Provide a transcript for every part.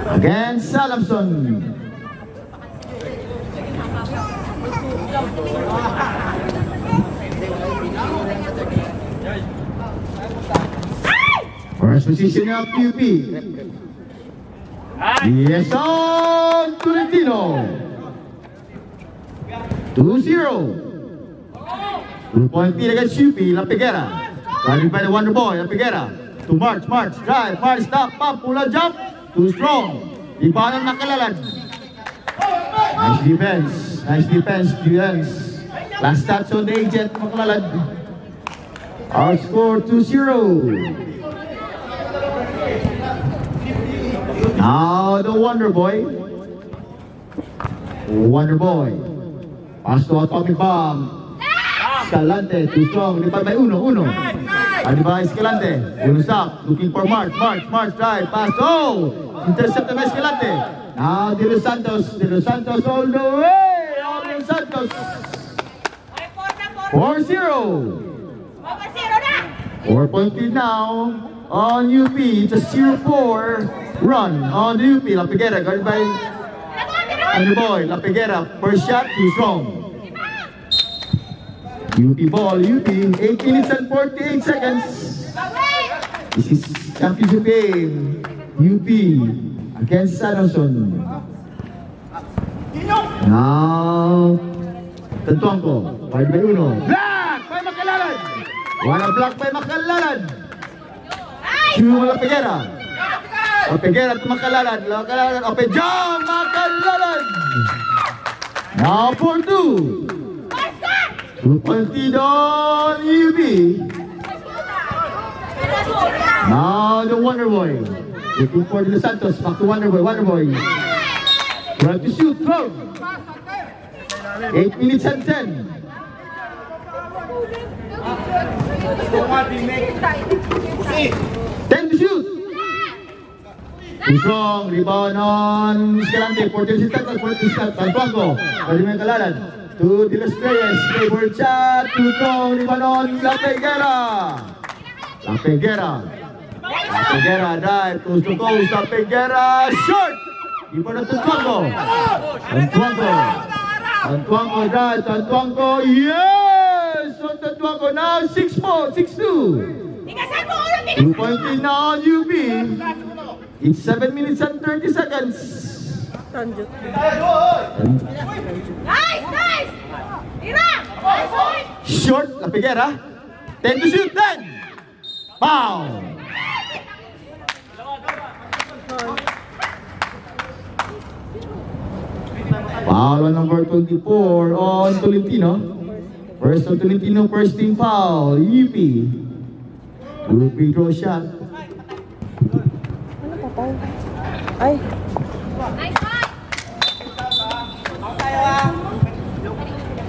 Against Salamson. First position of QP. Yes, on Tolentino. 2-0. 2-point lead against UP. La Piguera. Guarded by the Wonder Boy. La Piguera. To March, drive, March, stop, pump, pull up, jump. Too strong. Ibanan Makalalan. Nice defense. Last touch on the agent, Makalalan. Our score 2-0. Now the Wonder Boy. Pass to Atomic Bomb. Escalante, too strong. Lipad by Uno. Adiba Escalante. Uno stop. Looking for March, drive, pass. Oh! Intercepted by Escalante. Now De Los Santos all the way. De Los Santos. 4-0. 4-point lead now on UP. It's a 0-4 run on the UP. La Piguera guarded by Wonder Boy. La Piguera, first shot, too strong. UP ball, UP, 8 minutes and 48 seconds. This is championship game. UP against Salamson. Now, Tantuangco, wide by Uno. Block by Makalalan. One block by Makalalan. Two La Piguera. La Piguera to Makalalan. Open jump, Makalalan. Now for 2. 2-point lead on UB. Now the Wonder Boy. Looking for De Los Santos. Back to Wonder Boy. Trying to shoot. Throw. 8 minutes and 10. 10 to shoot. Too strong. Rebound on Escalante. 14 seconds. 14 seconds. Tantuangco. Pwede may Kalalan. To De Los Reyes, favorite shot, too strong, rebound on La Piguera. La Piguera drive, coast to coast, La Piguera, short! Rebound on Tantuangco drive, Tantuangco, yes! On Tantuangco now, 6-2. 2-point lead now on UP. It's 7 minutes and 30 seconds. Nice! Short, La Piguera. 10 to shoot, 10. Foul. Foul on number 24 on Tolentino. First on Tolentino, first team foul. UP. 2 free throw shot. Ay.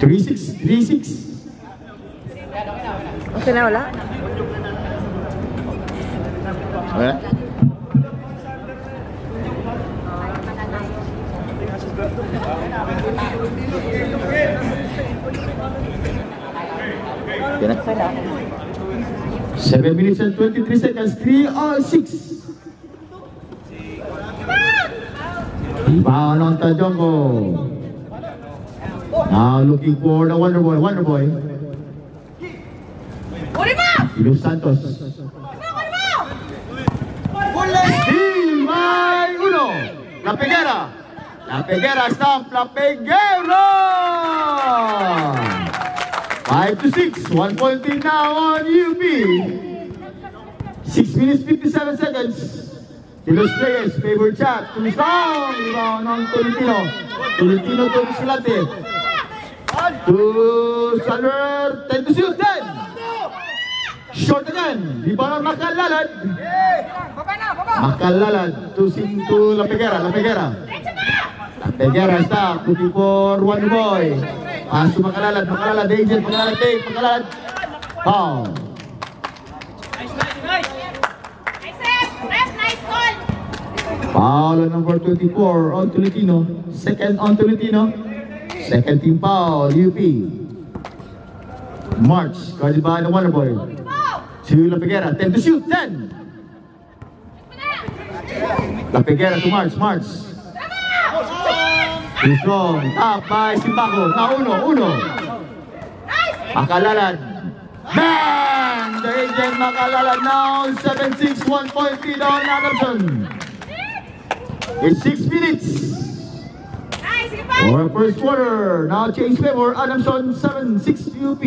3-6. Okay na, wala? Wala. Okay na. 7 minutes and 23 seconds. 3-6. Rebound on Tantuangco. Now looking for the Wonder Boy. De Los Santos. Steal by Uno. La Piguera stamp. La Piguera. 5-6. 1-point lead now on UP. 6 minutes 57 seconds. De Los Reyes, favorite shot. Too strong. Rebound on Tolentino to Escalante. To Sander, 10 to shoot, 10. Short again. Rebound on Makalalan. To La Piguera. La Piguera stop. Looking for Wonder Boy. Pass to Makalalan. Danger. Makalalan. Foul. Foul on number 24 on Tolentino. Second on Tolentino. Second team foul, UP. March, guarded by the Wonder Boy. To La Piguera, 10 to shoot, 10. La Figuera to March. Too strong. Top by Simbaco. Na uno. Makalalad. Bang! The agent Makalalad now 7-6, 1 point lead on Adamson. It's 6 minutes. For first quarter. Now change favor. Adamson 7-6 UP.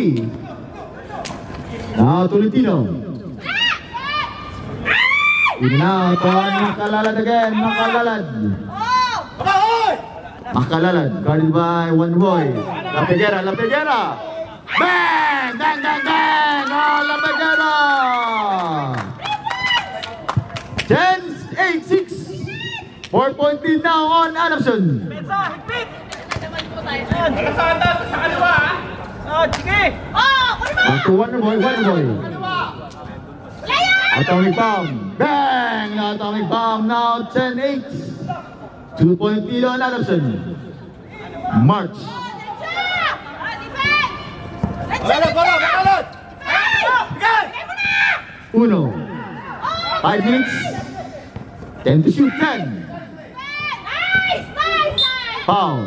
Now Tolentino. In now on Makalalad again. Makalalad. Guarded by one boy. La Figuera. Bang! Oh, La Figuera! 10-8-6. 4 point lead now on Adamson. To Wonder Boy. Atomic bomb. Bang! Atomic bomb now 10-8. 2 point lead on Adamson. March. Uno. 5 minutes. 10 to shoot. 10. Foul.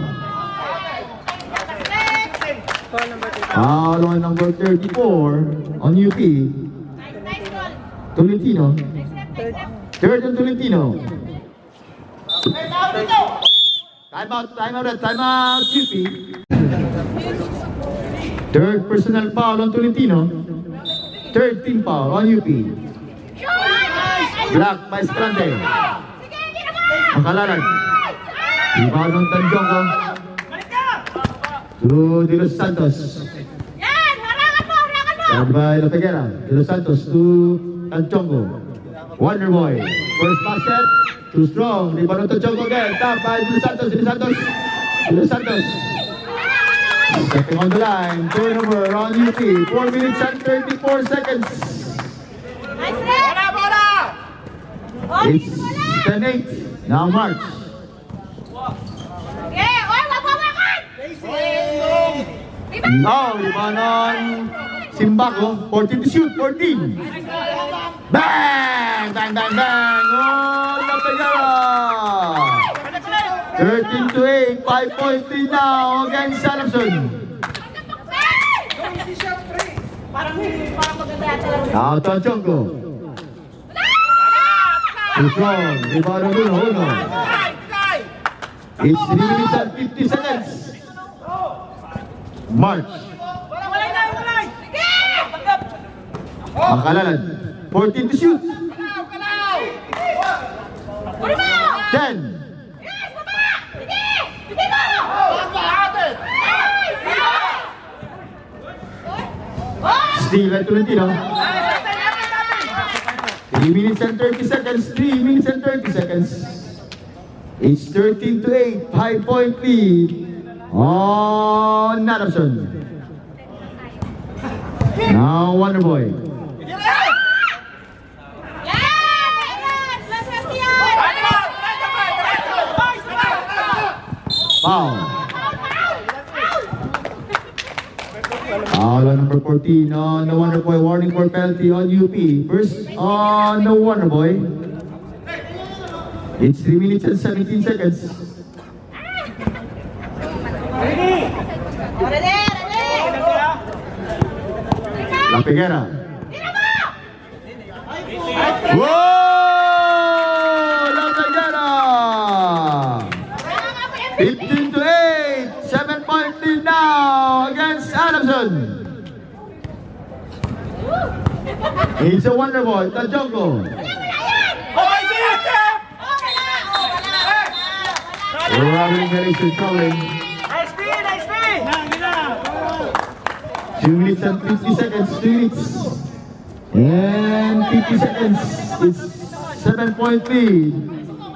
Foul on number 34 on UP. Tolentino. Third on Tolentino. Time out UP. Third personal foul on Tolentino. Third team foul on UP. Black by Escalante. Makalalad. Rebound on Tanjongo. To De Los Santos. Guard by La Figuera. De Los Santos to Tanjongo. Wonder Boy. First basket. Too strong. Rebound on Tanjongo again. Tap by De Los Santos. Second on the line. Turnover on UP. 4 minutes and 34 seconds. It's 10-8. Now March. Rebound on Simbaco. 14 to shoot. 14. Bang! Oh, La Figuera. 13-8. 5 point lead now against Adamson. Now Tanjongo. Too strong. Rebound on uno. It's 3 minutes and 50 seconds. March. Makalalad. 14 to shoot. 10. Steal at Tolentino. 3 minutes and 30 seconds. 3 minutes and 30 seconds. It's 13-8. 5 point lead on Adamson. Now Wonder Boy. Foul. Foul on number 14 on the Wonder Boy. Warning for penalty on UP. First on the Wonder Boy. It's 3 minutes and 17 seconds. La Figuera. Whoa! La Figuera! 15-8. 7 point lead now against Adamson. It's a Wonder Boy. Tanjongo. Robin Harrison calling. 2 minutes and 50 seconds. 2 minutes and 50 seconds. It's 7 point lead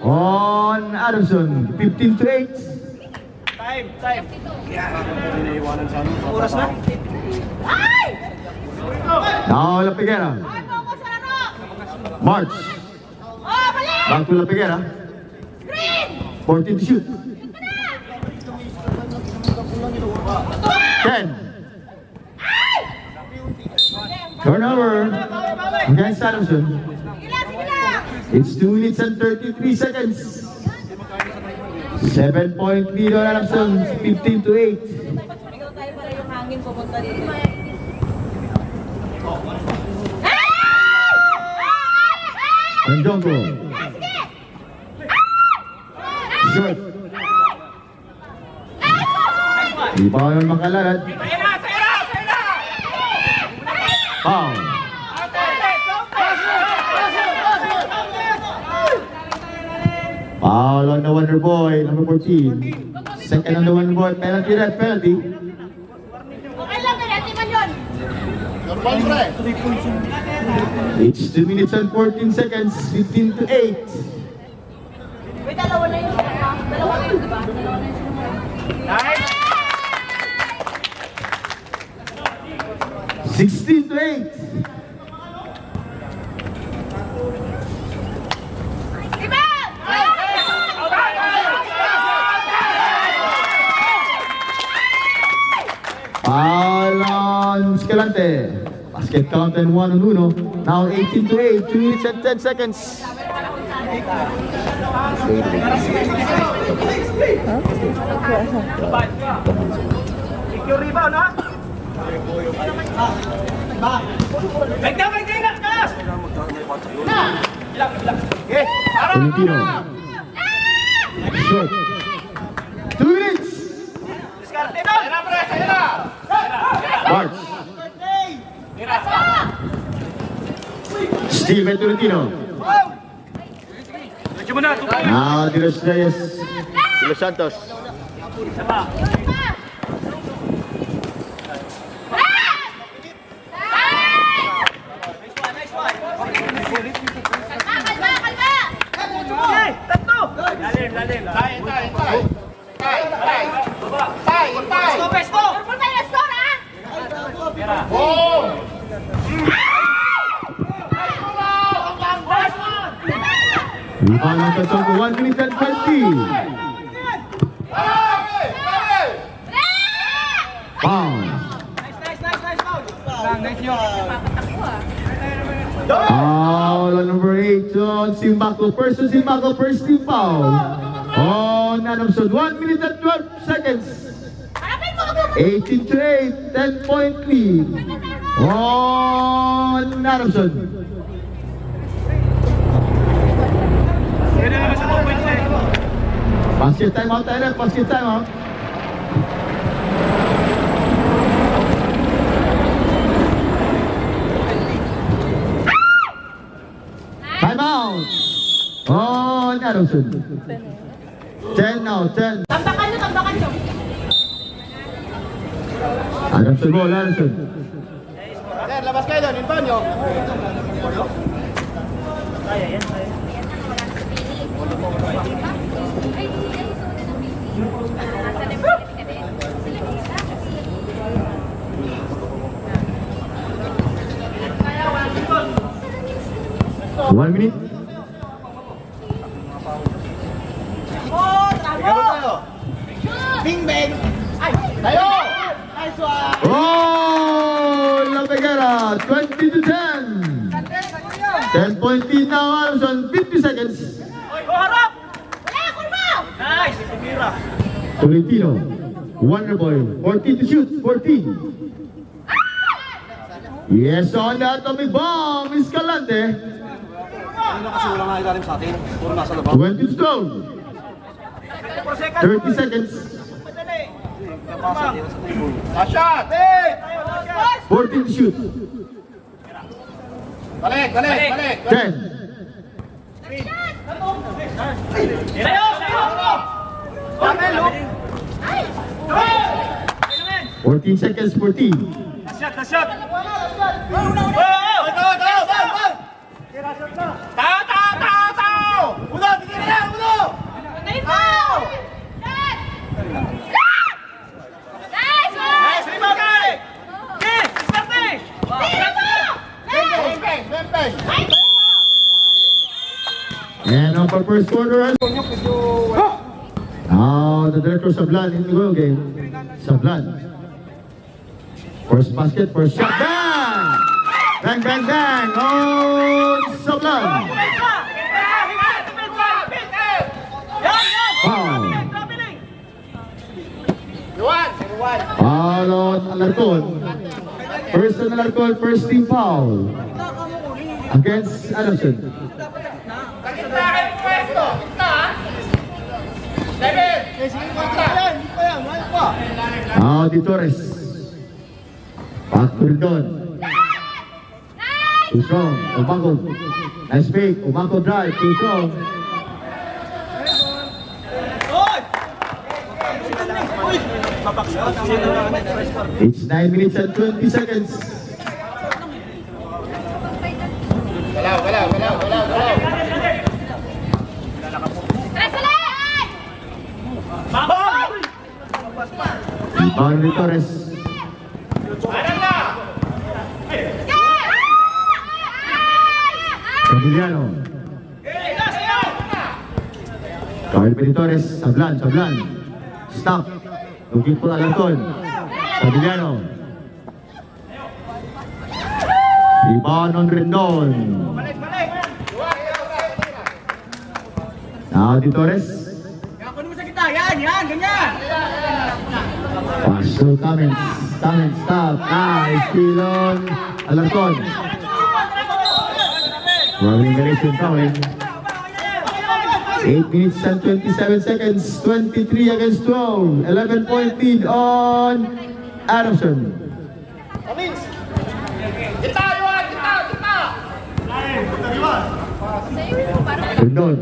on Adamson. 15-8. Time. Oras na? Now La Figuera. March. Back to La Figuera. 14 to shoot. 10. Turnover against Adamson. It's 2 minutes and 33 seconds. 7-point lead on Adamson, 15 to 8. Ikaw tayo para yung hangin pupunta dito. Anjongo. Short. Rebound ng Makalalad. Foul. Foul on the Wonder Boy, number 14. Second on the Wonder Boy, penalty red, penalty. Okay lang, penalty man yun. It's 2 minutes and 14 seconds, 15 to 8. May dalawa na yun. Dalawa na yun, di ba? Dalawa na yun. 16 to 8. Foul on Escalante. Basket count and 1 on Uno. Now 18 to 8, 2 minutes and 10 seconds. Yung rebound, ha? Baik na! Taas! Okay. Tolentino. Short. 2 minutes. Diskarte doon! March. Steal by Tolentino. Medyo mo na, tupoy! Now De Los Reyes. De Los Santos. Isa pa. Okay, tatlo! Lalim. Pesto! Purple tayo na score, ha? Rebound ng Tatsongo, 1 minute and 20. Foul. Nice, foul! Nice yun! Foul on number 8 on Simbaco. First on Simbaco, first team foul. On Adamson, 1 minute and 12 seconds. 18 to 8, 10-point lead. On Adamson. Pwede naman sa 2 points eh. Basket time out tayo, basket time out. Time out. On Adamson. 10 now, 10. Tambakan nyo. Adamson ball, Adamson. Sir, labas kayo doon, Antonio. One minute. Bing bang! Ay! Tayo! Nice one! Oh, La Pegara, 20 to 10. 10-point lead now, Adamson, 50 seconds. Oy, harap! Wala, kurma! Nice! Tumira! Tolentino, Wonder Boy, 14 to shoot, 14. Yes, on the atomic bomb, Escalante. Kasi wala nga ilalim sa atin. Puro nasa labas. 20 to 12. 30 seconds. Shot! Hey! 14 to shoot. Balik! 10. Tayo! Pamel, look! 14 seconds, 14. Shot! Tao! Uno! Tigil na! Uno! Nice! Rebound guy! Okay! Diskarte! And on for first quarter. Now the director Sablan in the goal game. Sablan. First basket, first shot. Bang! Bang! On Sablan. Alarcon. Personal Alarcon, first team foul. Against Adamson. Kita kayo pwesto. Kita. David. Di Torres. Back to Rendon. Too strong. Umago. Nice fake. Umago drive. Too strong. It's 9 minutes and 20 seconds. Galaw. Rebound ni Torres. Emiliano. Kawin pa ni Torres. Sablan. Stop. Looking for Alarcon. Emiliano. Rebound on Rendon. Now di Torres. Pastor Cummins, stop. Nice steal on Alarcon. Rolling relation fouling. 8 minutes and 27 seconds. 23 against 12. 11-point lead on Adamson. Kita. Rendon.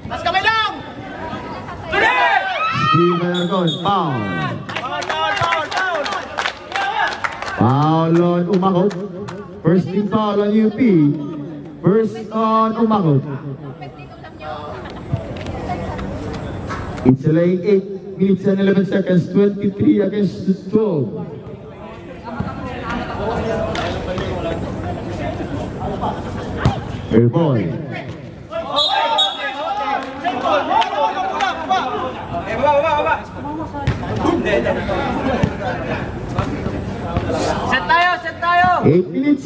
Mas kamay lang. Steve Alarcon. Foul. Foul on Umago. First team foul on UP. First on Umago. It's like 8 minutes and 11 seconds. 23 against 12. Air ball. Set tayo. 8 minutes.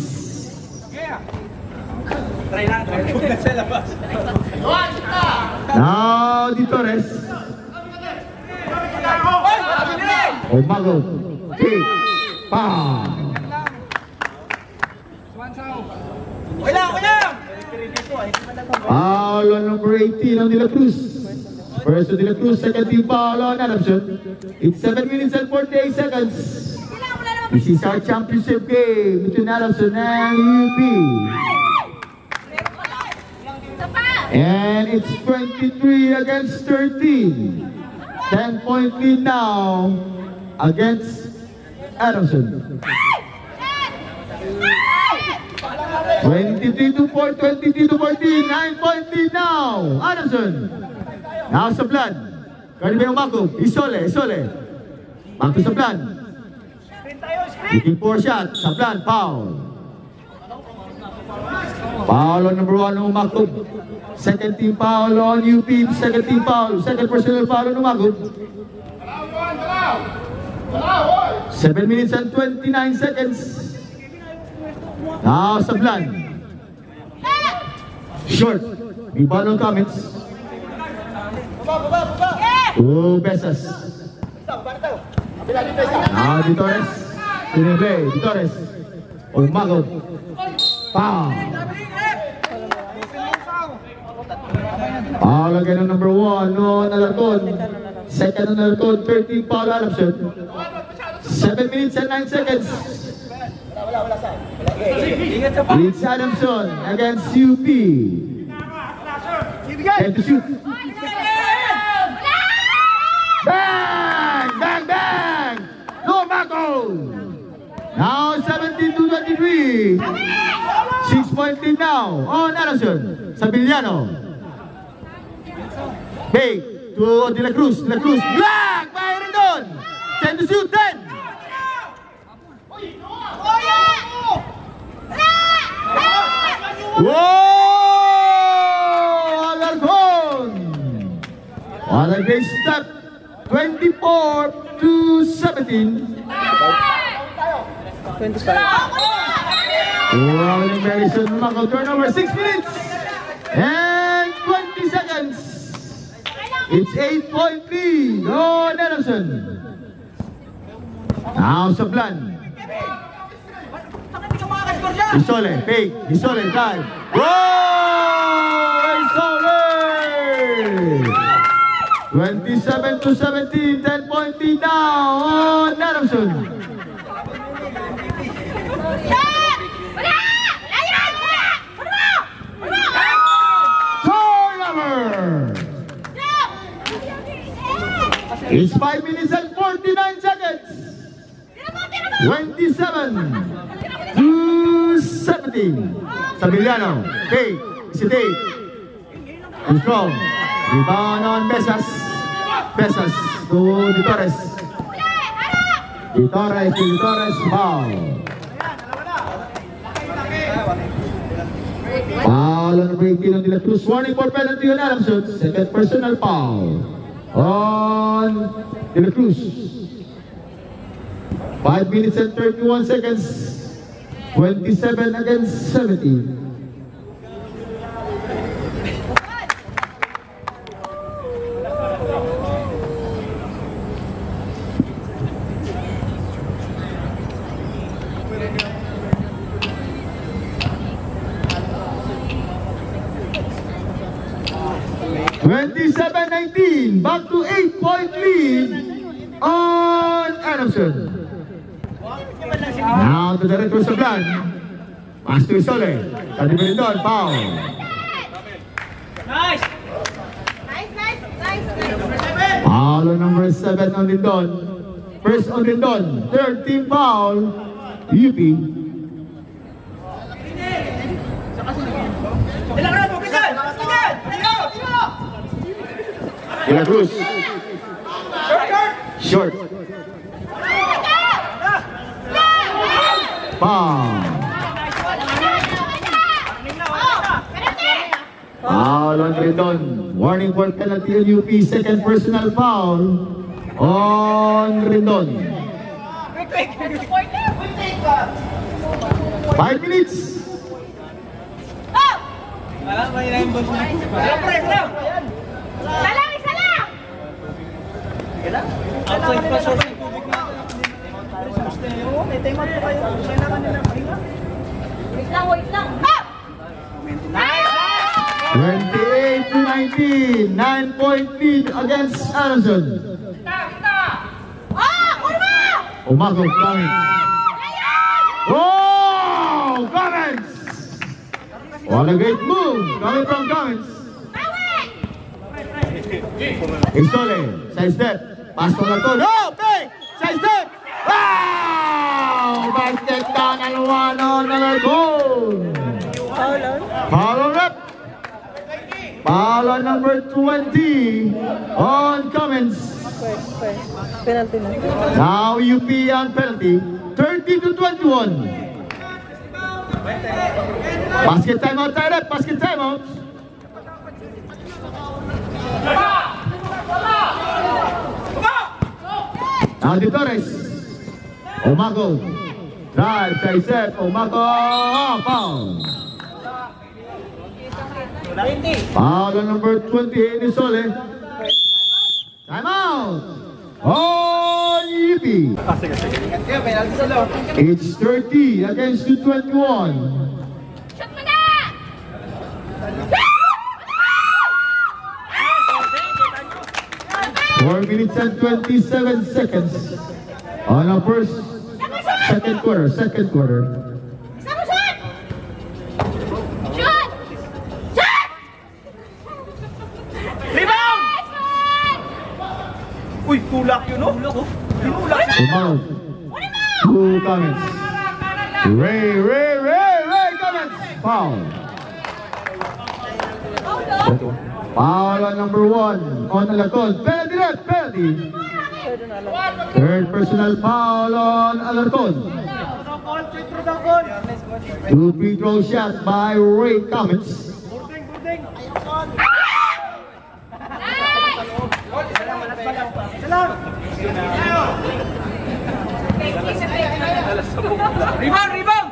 Now di Torres. Umago. Kick. Pow. Foul on number 18 on De La Cruz. First to De La Cruz, second team foul on Adamson. It's 7 minutes and 48 seconds. This is our championship game between Adamson and UP. And it's 23 against 13. 10-point lead now against Adamson. 23 to 4, 23 to 14, 9-point lead now. Adamson. Now Sablan. Carmen Umago. Isole. Back to Sablan. Looking for a shot. Sablan, foul. Foul on number 1 on Umago. Second team foul on UP. Second team foul. Second personal foul on Umago. 7 minutes and 29 seconds. Now Sablan. Short. Rebound on Cummins. Besas. Now Di Torres. Play. Di Torres. Umago. Foul. Foul again on number 1 on Alarcon. Second on Alarcon. 13 foul Adamson. 7 minutes and 9 seconds. It's Adamson against UP. Time to shoot. Bang! No Marco. Now 17 to 23. 6-point lead now on Adamson. Sabiliano. Big to De La Cruz. Black by Rendon. 10 to shoot. 10. Whoa! Alarcon! On a great step. 24 to 17. Wow, Madison Umago, turnover 6 minutes and 20 seconds. It's 8-point lead on Adamson. Now sa plan. Isole, fake. Isole, drive. Whoa! Isole! 27-17, 10-point lead now on Adamson. It's 5 minutes and 49 seconds. 27-17. Sabiliano. Fake. Si Dave. Too strong. Rebound on Besas. Besas to Di Torres. Di Torres. Foul. Foul on the break in on De La Cruz. Warning for penalty on Adamson. Second personal foul on De La Cruz. 5 minutes and 31 seconds. 27 against 17. Back to 8-point lead on Adamson. Now to the retro sa plan. Pass to Isole. Tadi Melindon, foul. Nice! Foul on number 7 on Lindon. First on Lindon. Third team foul. UP. De La Cruz. Short. Foul. Foul on Rendon. Warning for penalty on UP. Second personal foul on Rendon. 5 minutes. Outside pa source ng tubig na. May timer po kayo. Kailangan nila mahinga. Wait lang. 28-19. 9-point lead against Adamson. Umago, Cummins. Oh! Cummins! What a great move coming from Cummins. Isole, side step. Pass to Alarcon. Oh, fake! Side step! Wow! Basket down and one on Alarcon. Foul on rep. Foul on number 20 on Cummins. Penalty na. Now UP on penalty. 30-21. Basket timeout, tie rep. Basket timeout. Now Di Torres. Umago. Drive, side step. Umago. Foul. Foul on number 28 is Sole. Time out. On UP. It's 30 against 21. Shot mo na! 4 minutes and 27 seconds on our second quarter. Isang shot! Shot! Rebound! Uy, tulak yun, no? Tinulak. Umang. Two comments. Ray comments. Foul. Foul on number 1 on Alarcon. Penalty. Third personal foul on Alarcon. Two free throw shot by Ray Comments. Rebound!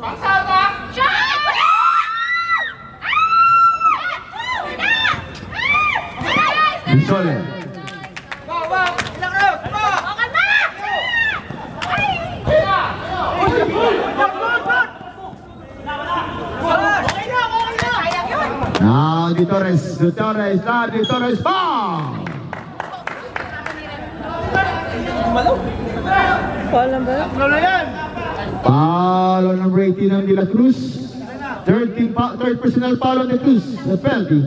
Pangsada! Isole. Wow! Ilang rounds! Now, Di Torres, bang! Paul lang ba? Ano na yan? Foul on number 18 ng De La Cruz. Third personal foul on De Cruz. The penalty.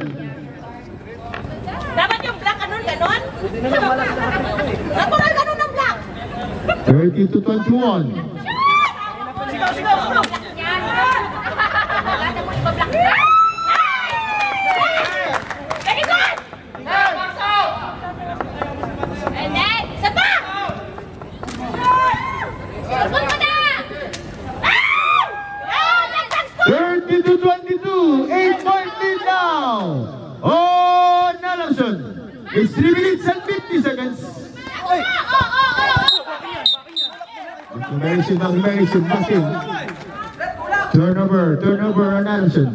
Dapat yung black ano, ganon? Natural ganon ang black. 30 to 21. Sigaw, sigaw, sigaw. Yan. Wala na mo iba-black. Very good. And then, isa pa. Tulog mo na. That's good. 30 to 22. 8-point lead now. Oh, Nelson. It's 3 minutes and 50 seconds. Accumulation, nothing. Turnover on Nelson.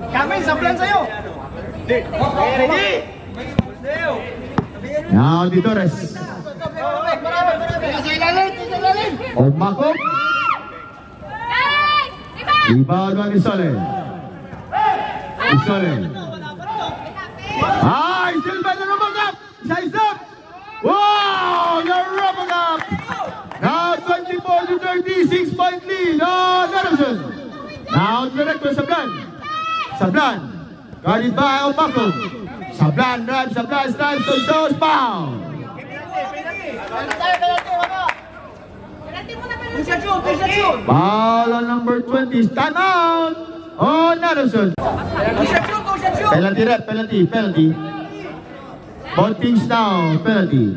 Kami, sablan sa'yo. Ready? Now, Di Torres. Omakop. Guys, iba. Rebound on Isole. Still better rubber up. Size up. Wow, the rubber up. Now 24 to 30, 6-point lead. Oh, Nelson. Now director Sablan. Guarded by Omakop. Sablan drives, so foul. Foul on number 20, stand out. Oh, Nelson. Penalty. Both teams now, penalty.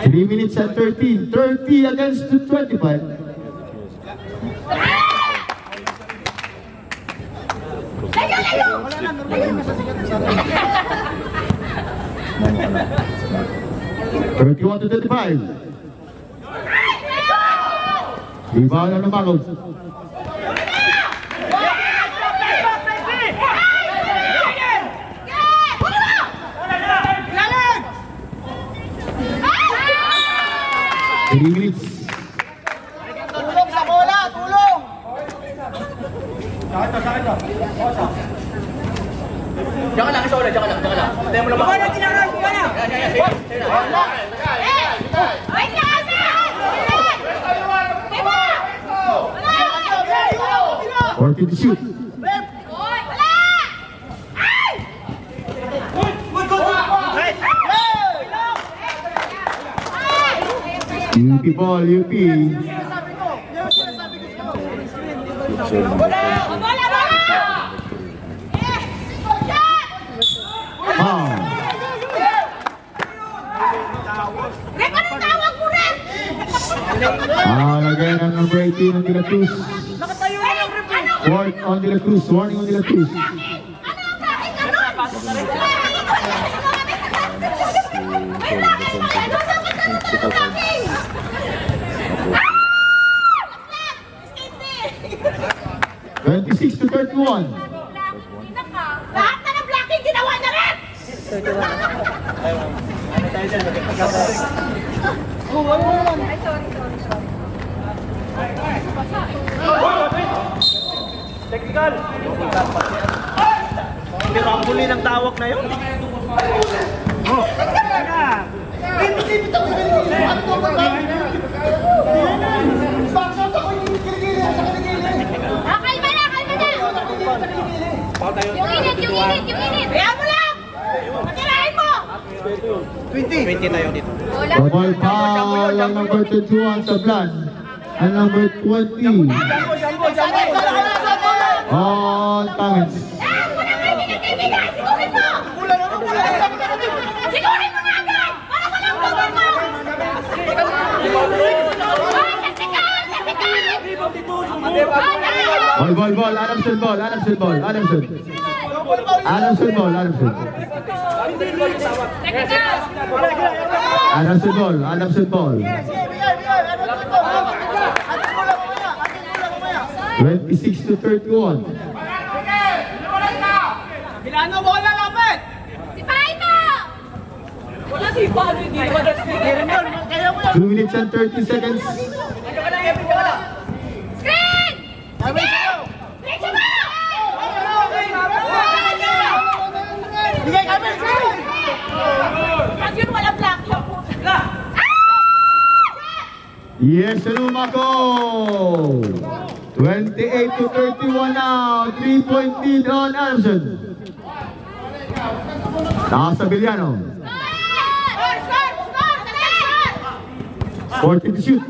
3 minutes and 13. 30 against 25. Layo. 31 to 35. Rebound on Omakop. Three minutes. Tulong sa bola, tulong! Diyan ka lang, isa ulit, diyan ka lang. Tayo mo lang ba? Kumana, tinaran, kumana! Wait lang kasi! Diba? 40 to shoot. Hoy, wala! Ay! UP ball, UP. Bola! Foul. Rep, anong tawag mo, Rep? Foul again on number 18 on De La Cruz. Warning on De La Cruz. Ano ang bakit ganon? May blocking pa yan! Dapat ganon talaga blocking! Skate 26 to 31. Lahat na ng blocking ginawa na Rep! 31. Technical. Pero ang huli ng tawag na yun. Oh. Kalma na! Yung init! Kaya mo lang! Matirahin mo! 20 tayo dito. Wala. Double foul on number 21 Sablan. And number 20 on Tangins. Wala kayo pinag-ibigay! Sigurin mo! Sigurin mo na agad! Para walang cover mo! Ay, taktikal! Ball. Adamson ball. Taktikal! Adamson ball. 26 to 31. Milano, bola, lapit! Sipahin mo! Wala si Paul, hindi naman. 2 minutes and 30 seconds. Diyan ka lang, Evan, diyan ka lang. Yes, Lumako. 28-31 now. 3-point lead on Adamson. Taas sa Villano. 40 to shoot.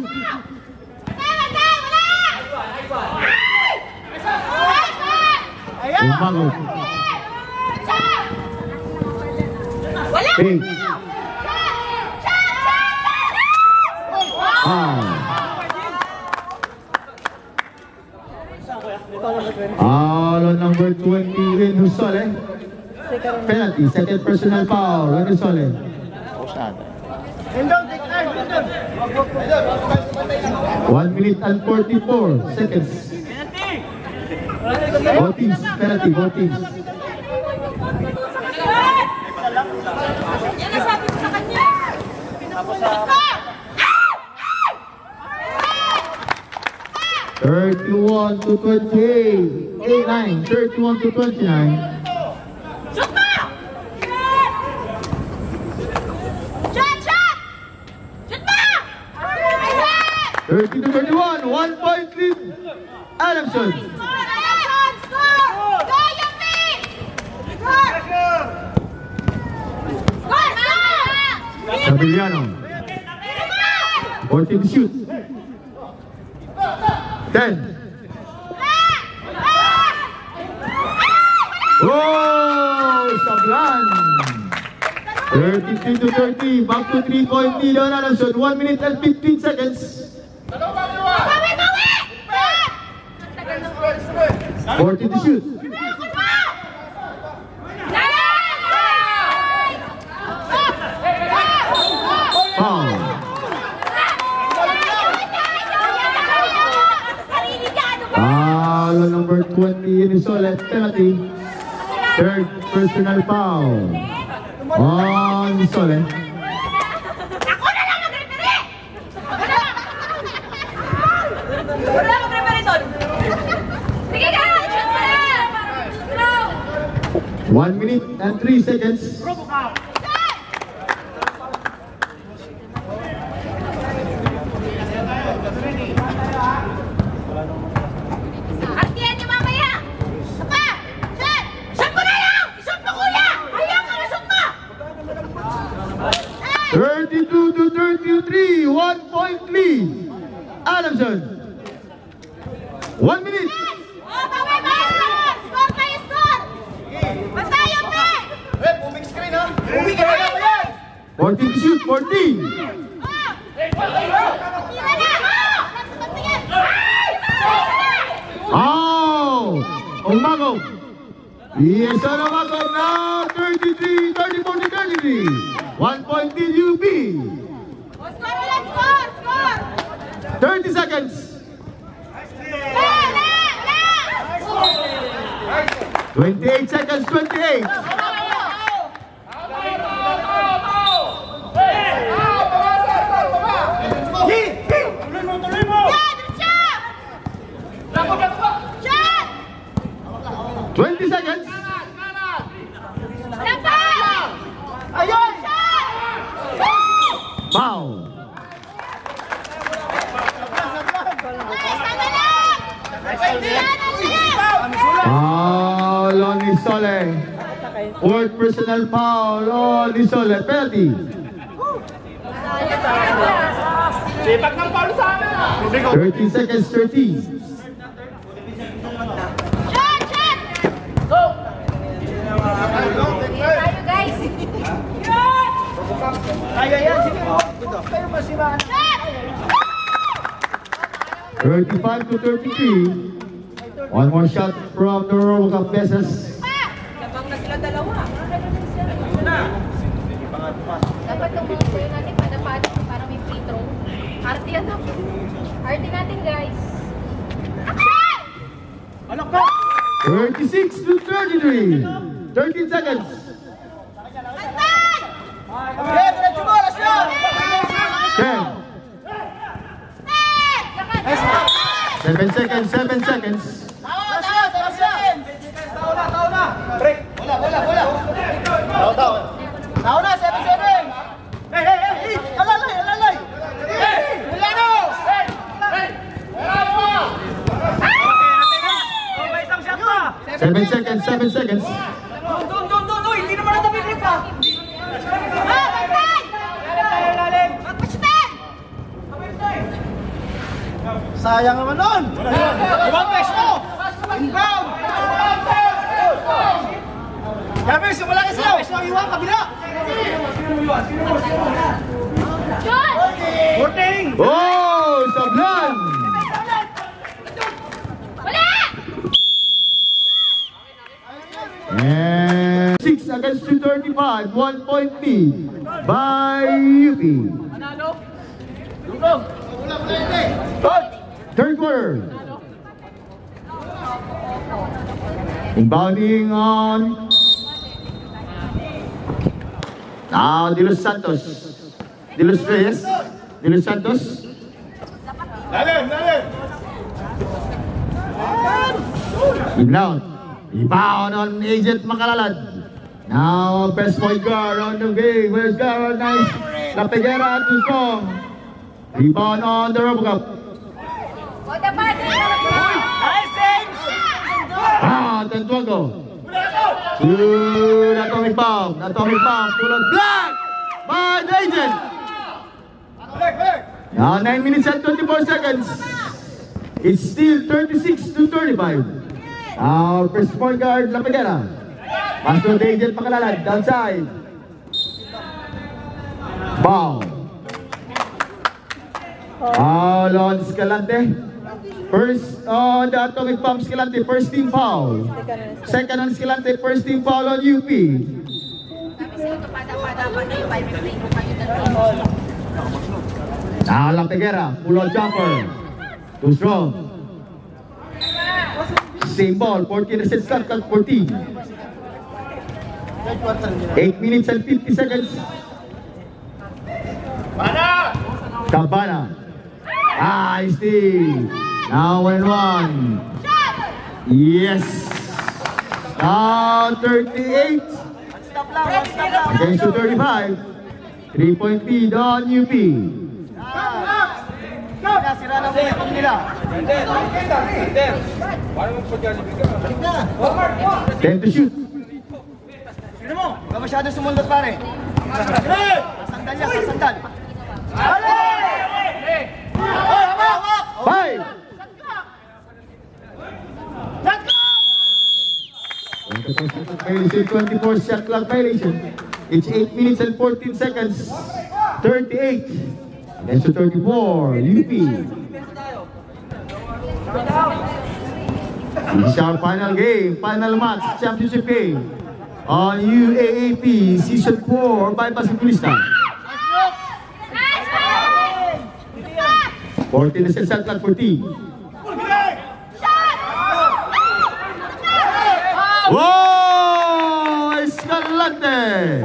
Lumako. Pink. Foul on number 20, Ren Husole. Penalty, second personal foul, Ren Husole. Indong, take time, Indong. 1 minute and 44 seconds. Both teams, penalty, both teams. Yan ang sabi ko sa kanya. 31 to 28. 8-9, 31 to 29. Shoot mo! Shot! Shot! Shoot mo! 30 to 31, 1 point lead. Adamson. Score! Score! Go, Yupi! Score! Score! Score! Sabillano. 14 to shoot. 10. Oh, Sablan. 33 to 30. Back to 3-point lead on Adamson. 1 minute and 15 seconds. Bawi! Bawi! 14 to shoot. Foul. Foul on number 20, Inisole, penalty. Third personal foul on Inisole. Ako na lang mag-referee! Wala lang mag-referee doon. Sige ka! Shoot mo na! 1 minute and 3 seconds. Artiyan niyo mamaya! Sapa! Shoot! Shoot mo na lang! Shoot mo, kuya! Ayaw ka na shoot mo! 32 to 33, 1 point lead. Adamson. 1 minute. Oh, bawi! Bawi! Score tayo! Score! Basta yun, pe! Bumig screen, ha? Bumig ka na yan! 14 to shoot, 14. Tira na! Tingin! Oh! Umago. Yes, Umago now. 33, 34 to 33. 1 point lead UP. Oh, score ulit! Score! Score! 30 seconds. 28 seconds, 28. Tuloy mo! Yan! Shot! Shot! 20 seconds. Dapat! Ayun! Shot! Foul. Sama lang! Foul on Nisole. Fourth personal foul on Nisole. Penalty. Sipag ng palo sa amin. 30 seconds, 30. Shot! Shot! Tayo, guys! Shot! Kaya yan, sige mo. Huwag kayo masimahan. Shot! 35 to 33. One more shot from the World Cup Beses. Labang na sila dalawa. Dapat tumulong sa'yo natin pada-pada para may free throw. Arte yan ako. Arte natin, guys. Action! Alok ka! 36 to 33. 13 seconds. Antay! Okay, diretso mo, last shot! 10. 7 seconds, 7 seconds. Last shot, last shot! Tao na! Break! Bola! Tao na, 7-7! Hey! Alalay! Juliano! 7 seconds, 7 seconds. Doon, hindi naman natin bigyan pa. Sayang naman nun. Ibang peso. Inbound. Gabi, simula ka sila. Peso ang iwan, kabila. Porting. Oh, sablan! And 6 against 235, 1 point lead by UP. Third quarter. Inbounding on. Now, De Los Santos. De Los Reyes. De Los Santos. Lalim! Inbound. Rebound on Agent Makalalad. Now, best point guard on the game. Where's guard? Nice. La Peguera too strong. Rebound on the Robocop. Tantuago. To Atomic Bomb. Atomic Bomb. Full of black by the Agent. Now, 9 minutes and 24 seconds. It's still 36 to 35. Now, first point guard, La Peguera. Pass to the Agent Makalalad, downside. Foul. Foul on Escalante. First on the Atomic Bomb, Escalante, first team foul. Second on Escalante, first team foul on UP. Now, La Peguera, pull out jumper. Too strong. Same ball, 14 assets left at 14. 8 minutes and 50 seconds. Cabana. I see. Now 1-1. Yes. Now 38 against 35. 3-point lead on UP. Sira na momentum nila. 10 to shoot. Sino mo? Huwag masyado sumundot pare. Sasandal niya, sasandal. Five. Violation, 24 shot clock violation. It's 8 minutes and 14 seconds. 38 against 34. UP. This is our final game, final match, championship game on UAAP Season 4 by Basketballista. 14 is shot clock 14. Whoa! Escalante!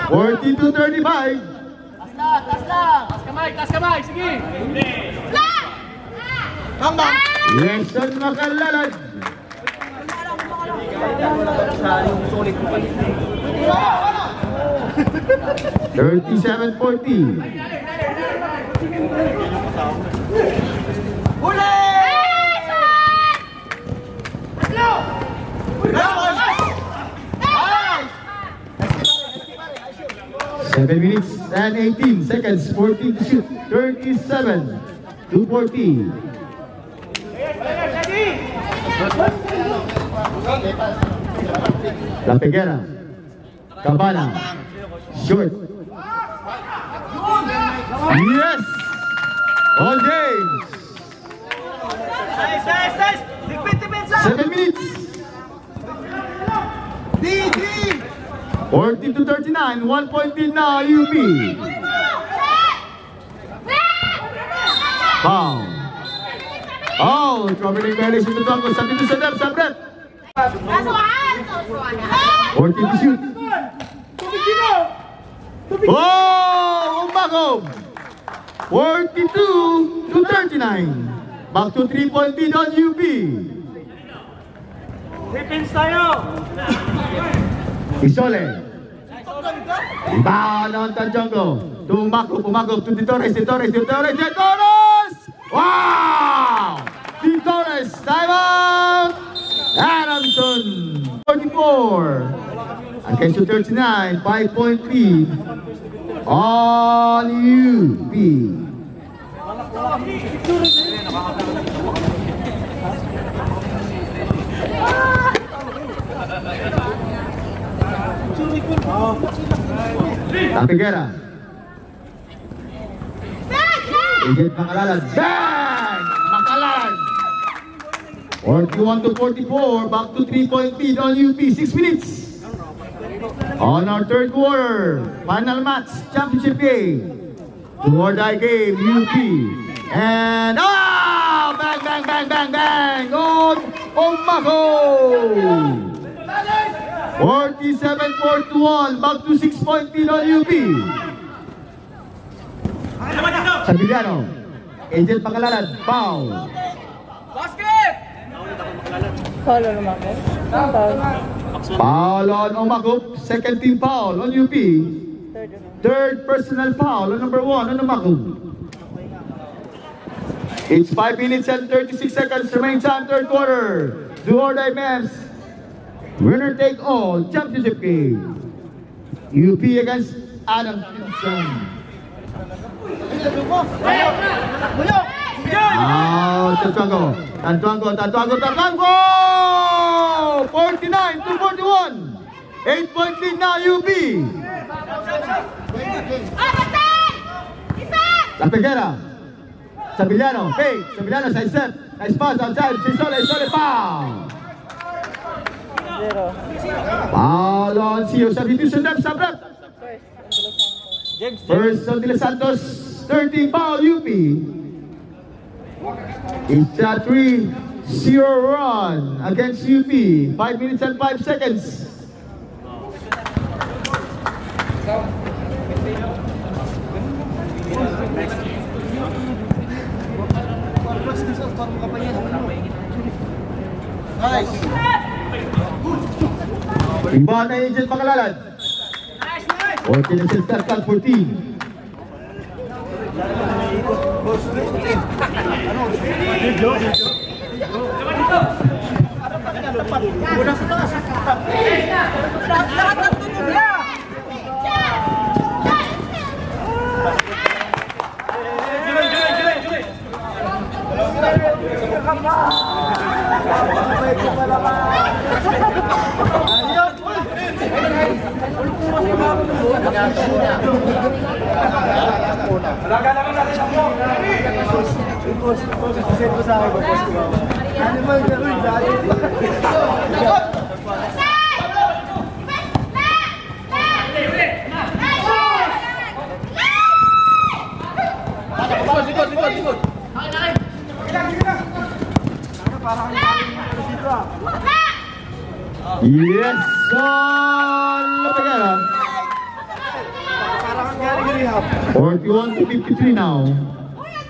42-35. Tas kamay, sige. Lesson Makalalad. Sulit mo pa. 37-40. Huli! 7 minutes and 18 seconds, 14 to shoot, 37 to 40. La Peguera, Cabana, short. Yes! All James. Nice. Dikpit depensa. 7 minutes. 40 to 39, 1 point lead now, UP. Foul. Oh, troubling violation to Tuango. Sabi to sa depth, sa breath. 40 to shoot. Oh, Umbagom. 42 to 39. Back to 3-point lead on UP. Defense tayo. Isole. Rebound on Tanjongo. Umagop to Titores. Wow! Titores, time out! Johnson, 44. Against you 39, 5-point lead on UP. Tapigera. Agent Macalalan. Bang! Macalalan. 41-44. Back to 3-point lead on UP. 6 minutes. On our third quarter. Final match. Championship game. To or die game. UP. And bang, bang, bang, bang, bang. On Omago. 47-41. Back to 6-point lead on UP. Sabiliano. Angel Pangalanan. Foul. Follow naman ako. Foul on Omagup. Second team foul on UP. Third personal foul on number 1 on Omagup. It's 5 minutes and 36 seconds remaining time, third quarter. Do or die Mavs. Winner take all championship game. UP against Adams Simpson. Tantuango. 49-41. 8-point lead now, UP. La Peguera. Sabiliano. Fake. Sabiliano, side step. Nice pass outside. Sisole, foul. Foul on Sio. Substitution left, sub left. First on De Los Santos. 13 foul, UP. It's a 3-0 run against UP. 5 minutes and 5 seconds. Rebound na Angel Pangalanan. 14 and 14. Yes, La Peguera. 41-53 now.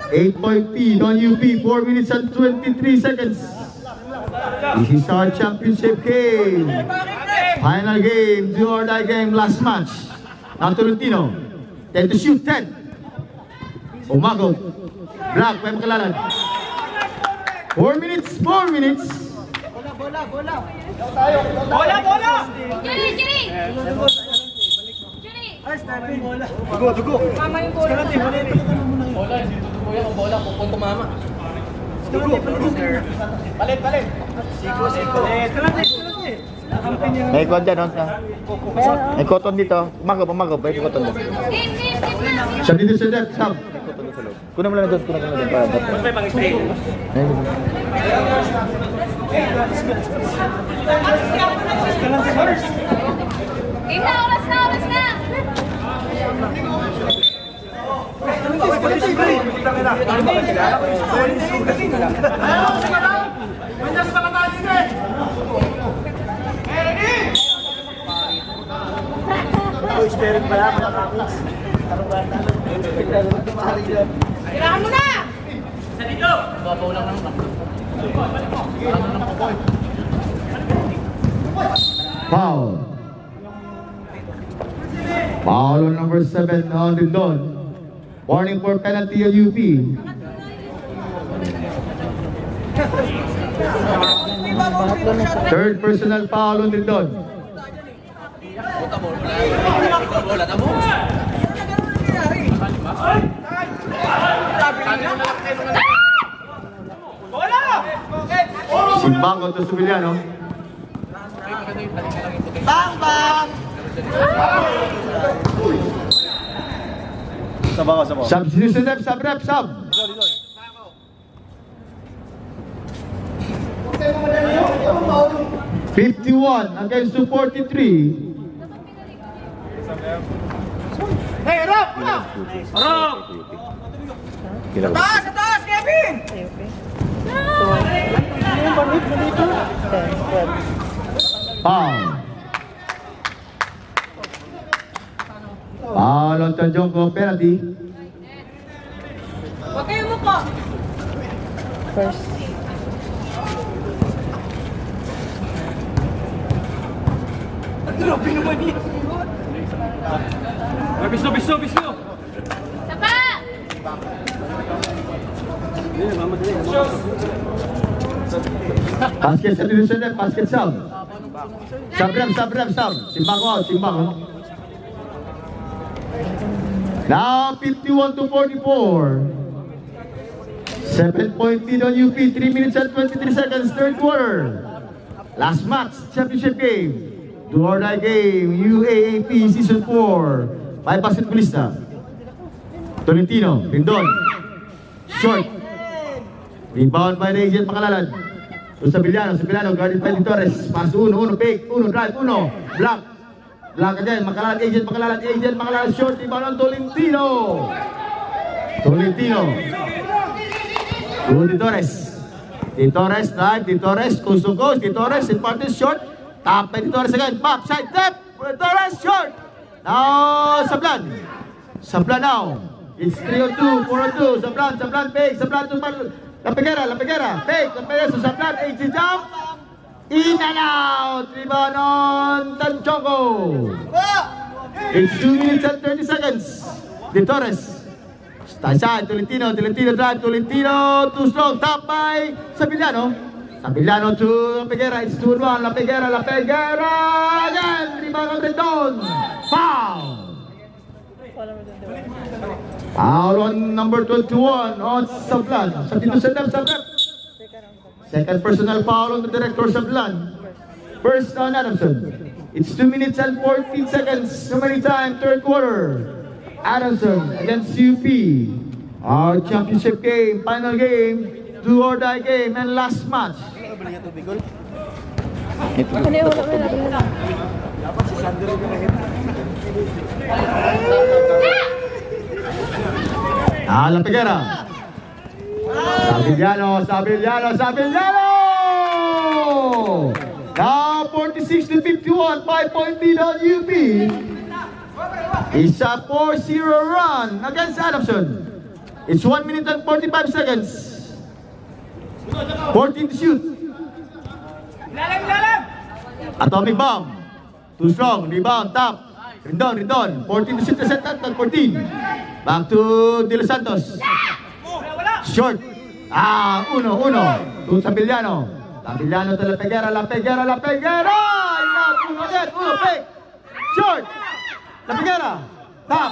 8-point lead on UP. 4 minutes and 23 seconds. This is our championship game. Final game, do or die game, last match. Now Tolentino. 10 to shoot, 10. Umago. Black, may makalalan. 4 minutes. Bola! Jiri! Dugo! Mama yung bola. Bola, hindi dugo yan. Ang bola, pupunto mama. Dugo! Palit! Siko! May ikot dyan, no? May cotton dito. Umagop. May cotton dito. Game na. Siya dito sa left, Sam. Kunan mo lang doon. Mas may pang-spray. Game na, oras na. Tirahan mo na! Babaw lang naman. Foul on number 7 on Lindon. Warning for penalty on UP. Third personal foul on Lindon. Bola na mo. Simbang kontra Subiliano. Bang, bang! Substitution rep, sub rep, sub. $51 against to 43. Hey, Rob! Rob! Taas, taas, Kevin! Okay, okay. Yung bandit mo dito. 10, 12. Foul. Foul on Tanjongko, penalty. Huwag kayo mo po! First. Grabe naman yun! Bisto! Sapa! Basket substitution rep, basket sub. Sub rep, sub. Simbang ko, simbang ko. Now 51 to 44. 7-point lead on UP, 3 minutes and 23 seconds, third quarter. Last match, championship game. Do or die game, UAAP Season 4. 5 basketballista. Tolentino, Lindon. Short. Rebound by the agent Makalalan. Sabillano, guarded by Torres. Pass, uno, fake, drive, block. Block again, Makalalan, agent Makalalan, short, rebound on Tolentino. Di Torres, drive, Di Torres, coast to coast, Di Torres, in part is short. Tap by Di Torres again, pop, side, tap, Di Torres, short. Now, Sablan now. It's 3-2, 4-2, Sablan, fake, Sablan to La Peguera, fake, to Sablan, 80 jump. In and out, rebound on Tanjongko. It's 2 minutes and 30 seconds. Di Torres. Side, Tolentino drive, Tolentino, too strong, tap by Sabillano to La Peguera, it's 2-1, La Peguera, again, rebound on Rendon, foul on number 21 on Sablan, substitution of Sablan, second personal foul on the director Sablan, first on Adamson, it's 2 minutes and 14 seconds, no many time, third quarter. Adamson against UP. Our championship game, final game, do or die game, and last match. Ano yung wala mo na? La Peguera. Sabillano. Now 46 to 51, 5-point lead on UP. It's a 4-0 run against Adamson. It's 1 minute and 45 seconds. 14 to shoot. Atomic bomb. Too strong. Rebound. Tap. Rendon. 14 to shoot. Set at 14. Back to De Los Santos. Short. Uno. To Sabillano. Sabillano to La Peguera. Uno again. Uno. Fake. Short. La Peguera, tap,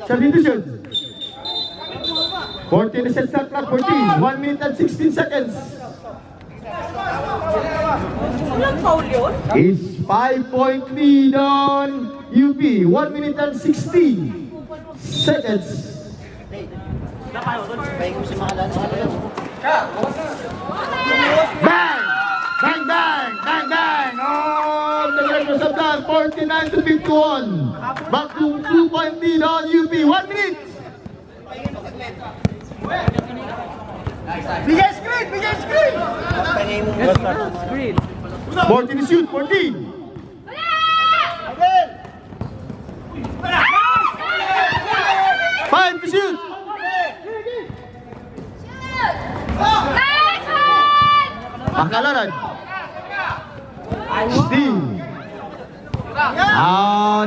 substitution. 14 is set clock, 14, 1 minute and 16 seconds. It's 5-point lead on UP, 1 minute and 16 seconds. Bang! Oh, the Lakers have done 49 to 51. Back to 2-point lead on UP. 1 minute. Bigay screen! 14 to shoot. 14. Five to shoot. Makalalan. Steve.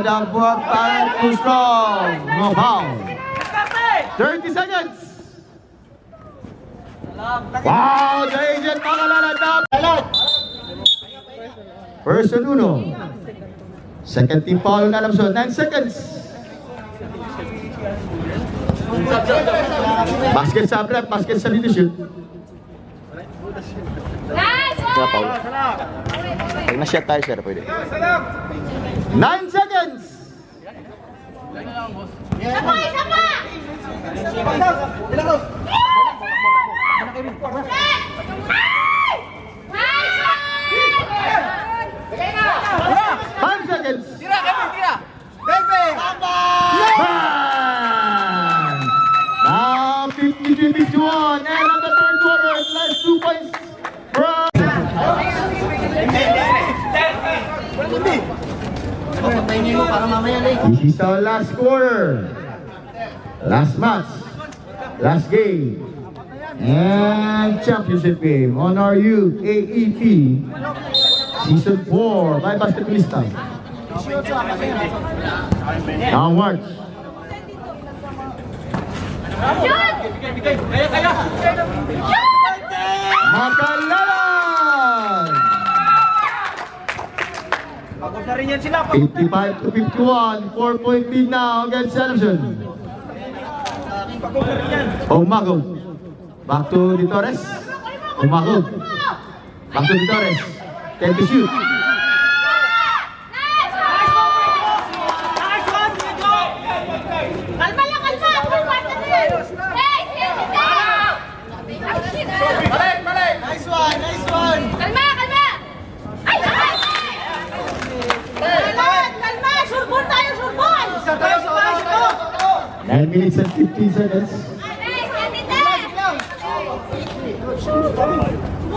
The fourth time too strong. No foul. 30 seconds. Wow, the agent Pangalanan na. Person uno. Second team foul na Alamson, 9 seconds. Basket sa rep, basket sa leadership. Nice Kaya foul. one! Pag na-shot tayo, sir, pwede. 9 seconds! Isa pa, isa pa! Nice one! 5 seconds! Tira, Kevin, tira! Bang! Now 53-51, and on the third quarter, last 2 points from... This is our last quarter. Last match. Last game. And championship game on our youth AEP Season 4 by Basketballista. Downwards. Makalalan! Pagod na rin yan sila. 55-51, 4-point lead now against Adamson. Pagod na rin yan. Umago. Back to Di Torres. Umago. Back to Di Torres. 10 to shoot. Kalma lang, kalma! Kalma na rin! Hey, sige ka! Nice one, nice one. Kalma, kalma! Ay, ay! Kalma, kalma! Surbon tayo, surbon! 9 minutes and 15 seconds. Hey, sige!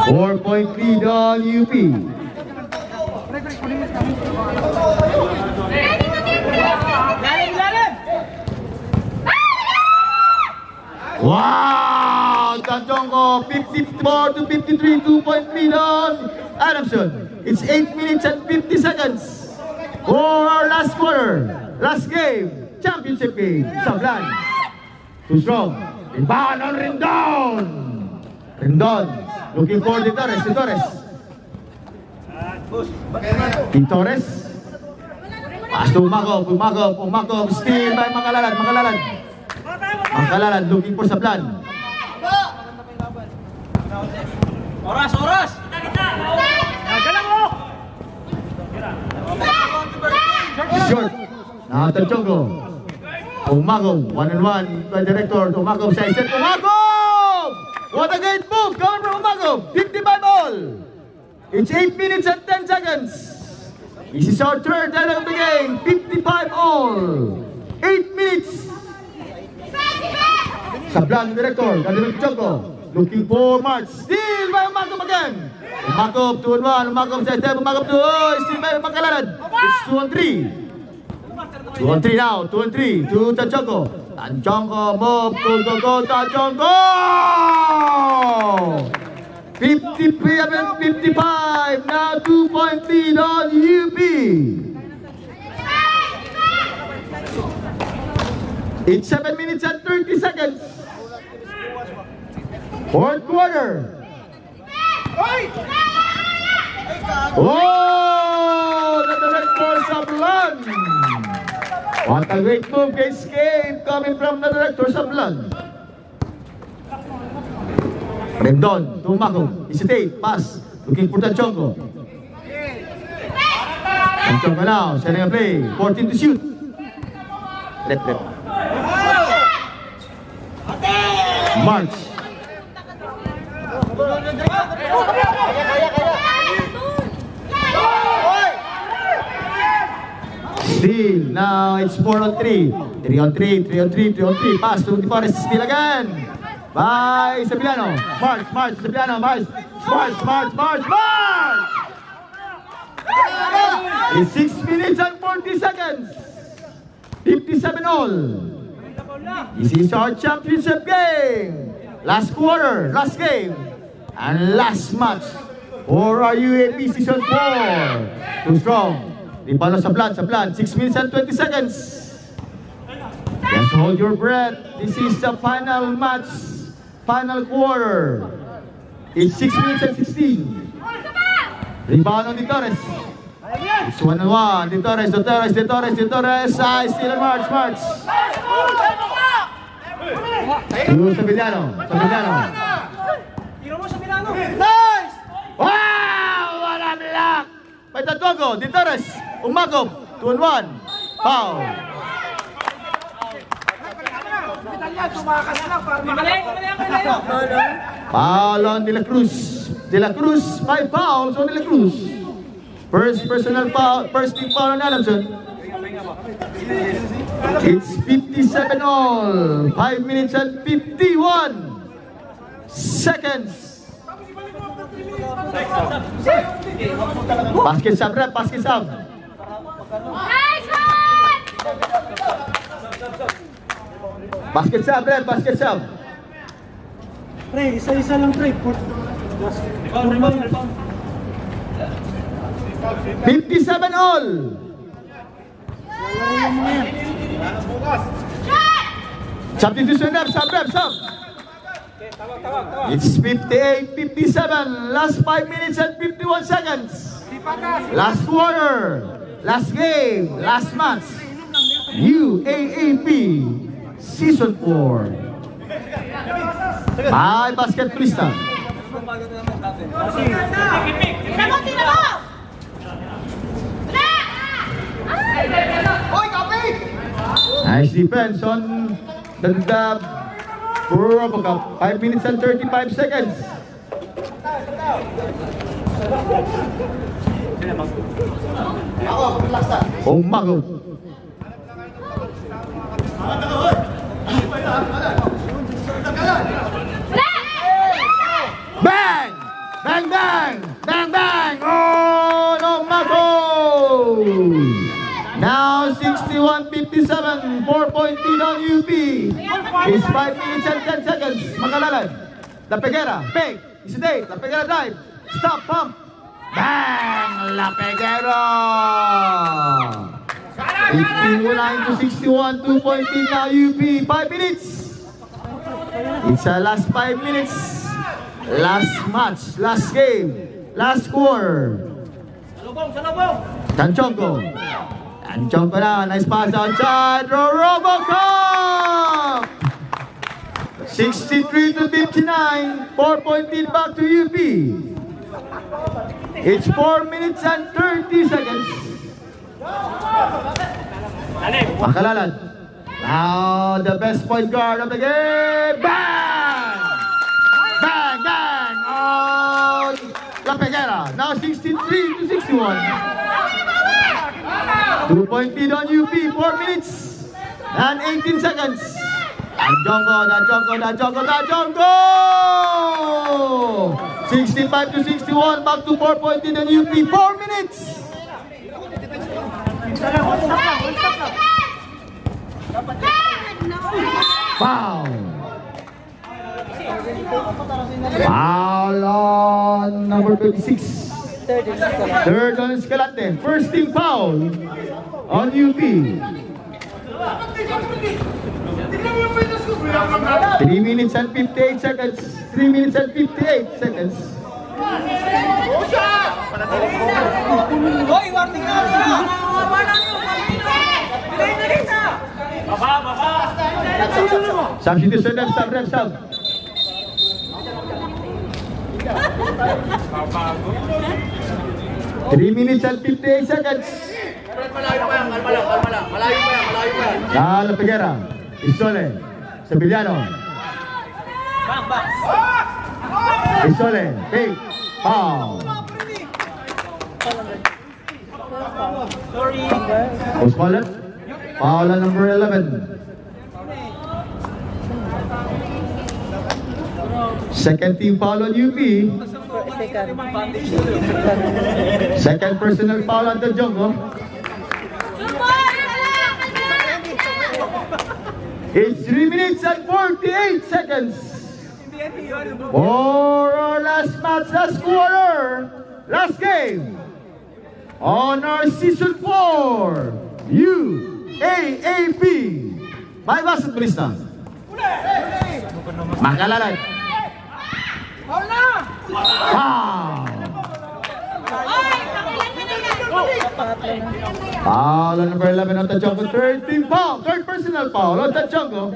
4-point lead on UP. Lalim, lalim. Wow! Tanjongo, 54 to 53, 2-point lead on Adamson. It's 8 minutes and 50 seconds for our last quarter. Last game, championship game. Sablan. Too strong. Inbound on Rendon. Rendon. Looking for Di Torres. Di Torres. Di Torres. Pass to Umagov. Umagov. Umagov. Steal by Makalalan. Makalalan. Makalalan looking for Sablan. Oras, oras. Galang mo. Short. Now Tanjongo. Umagov. 1-on-1 by Director. Umagov sa set. Umagov! What a great move coming from Umagov. 55 all. It's 8 minutes and 10 seconds. This is our third end of the game. 55 all. 8 minutes. Sablan Director. Tanjongo. Looking for March. Steal by Umagov again. Umagov 2-on-1. Umagov sa set. Umagov 2. Steal by Makalalan. It's 2-on-3. 2-on-3 now, 2-on-3 to Tanjongo. Tanjongo move, go, Tanjongo! 55, now 2-point lead on UP. It's 7 minutes and 30 seconds. Fourth quarter. Oh, the Director Sablan. What a great move, escape coming from the Director Sablan. Rendon, Umagov, hesitate, pass, looking for Tanjongo. Tanjongo now, setting a play, 14 to shoot. Left. March. Steal. Now it's 4-on-3. 3-on-3, 3-on-3, 3-on-3. Pass to Di Torres. Steal again. By Sabiano. March, Sabiano, March. It's 6 minutes and 40 seconds. 57 all. This is our championship game. Last quarter, last game, and last match for our UAP Season 4. Too strong. Ribalo Sablan, 6 minutes and 20 seconds. Just hold your breath. This is the final match final quarter. It's 6 minutes and 16. Rebound on De Torres. It's 1-1. De Torres. Still on March. To Sabillano. Tiro mo sa Milano. Nice! Wow! Wala block! May Tantuango. De Torres. Umagop. 2-1. Foul. Italyan, tumakas lang para makalayo. Foul on De La Cruz. De La Cruz, 5 fouls on De La Cruz. First personal foul, first team foul on Adamson. It's 57 all. 5 minutes and 51 seconds. Basket sub, rep, basket sub. Basket sub, rep, basket sub. Pre, isa-isa lang pre. 57 all. Substitution rep, sub. It's 58-57. Last 5 minutes and 51 seconds. Last quarter. Last game. Last match. UAAP Season 4. Bye, basketballista. Nice defense on the Robocop. 5 minutes and 35 seconds. Umagot. Bang! Oh, no, Mago! Now 61-57, 4-point lead on UP. It's 5 minutes and 10 seconds. Makalalan. La Peguera, fake. Isiday, La Peguera drive. Stop, pump. Bang! La Peguera! 59-61, 2-point lead now UP. 5 minutes. It's a last 5 minutes. Last match, last game, last quarter. Tanchongo na, nice pass outside, Robocop! 63-59, 4-point lead back to UP. It's 4 minutes and 30 seconds. Makalalan. Now the best point guard of the game, bang! Oh, La Peguera. Now 63-61. 2-point lead on UP. 4 minutes and 18 seconds. Dajongo. 65-61. Back to 4-point lead on UP. 4 minutes. Foul on number 26. Third on Escalante. First team foul on UP. 3 minutes and 58 seconds. 3 minutes and 58 seconds. Substitution rep, sub. 3 minutes and 58 seconds. Malayo pa yan. La Peguera. Isole. Sabillano. Isole. Hey. Foul. Who's called it? Foul on number 11. Second team foul on UP. Second personal foul on the Jongo. It's 3 minutes and 48 seconds. For our last match, last quarter, last game on our Season 4 UAAP. May basketballista. Makalalan. Foul! Foul on number 11 on Tachongo. 13 foul. Third personal foul on Tachongo.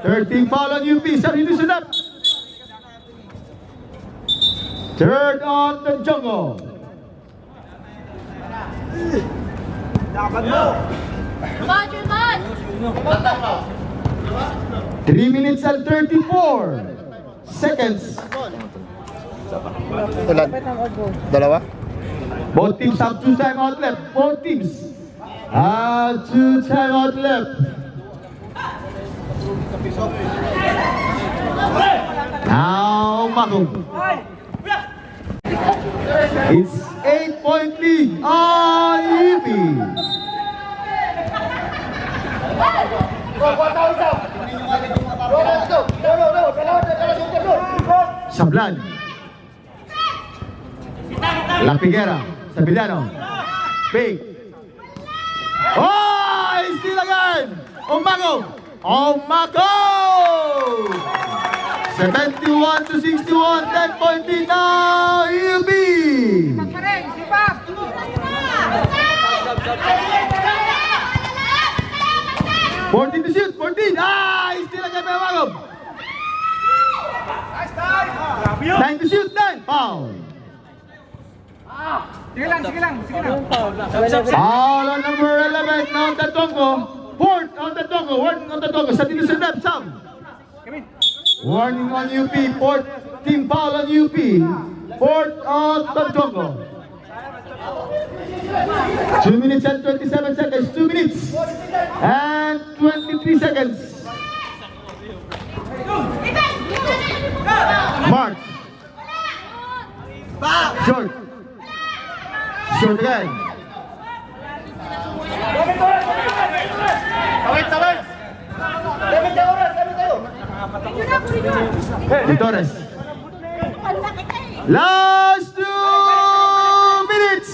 13 foul on UP. Sabi nyo sunod. Third on Tachongo. Dapat mo. Roman! 3 minutes and 34 seconds. Dapat ang obo. Dalawa? Both teams have 2 timeout left. Both teams have 2 timeout left. Now, Magong. It's 8-point lead on UP. Sablan. La Figuera. Sabillano. Big. Oh! It's still again! Omago! Omago! 71 to 61. 10-point lead now. UP. 14 to shoot. 14. Ah! It's still again by Omago. 9 to shoot. 9. Foul. Sige lang. Yung foul. Wala ba? Foul on number 11 on Tatongo. Fourth on Tatongo. Warning on Tatongo. Sa dito sa left, Sam. Warning on UP. Fourth team foul on UP. Fourth on Tatongo. 2 minutes and 27 seconds. 2 minutes and 23 seconds. Mark. Short. Short again. Torres. Last 2 minutes.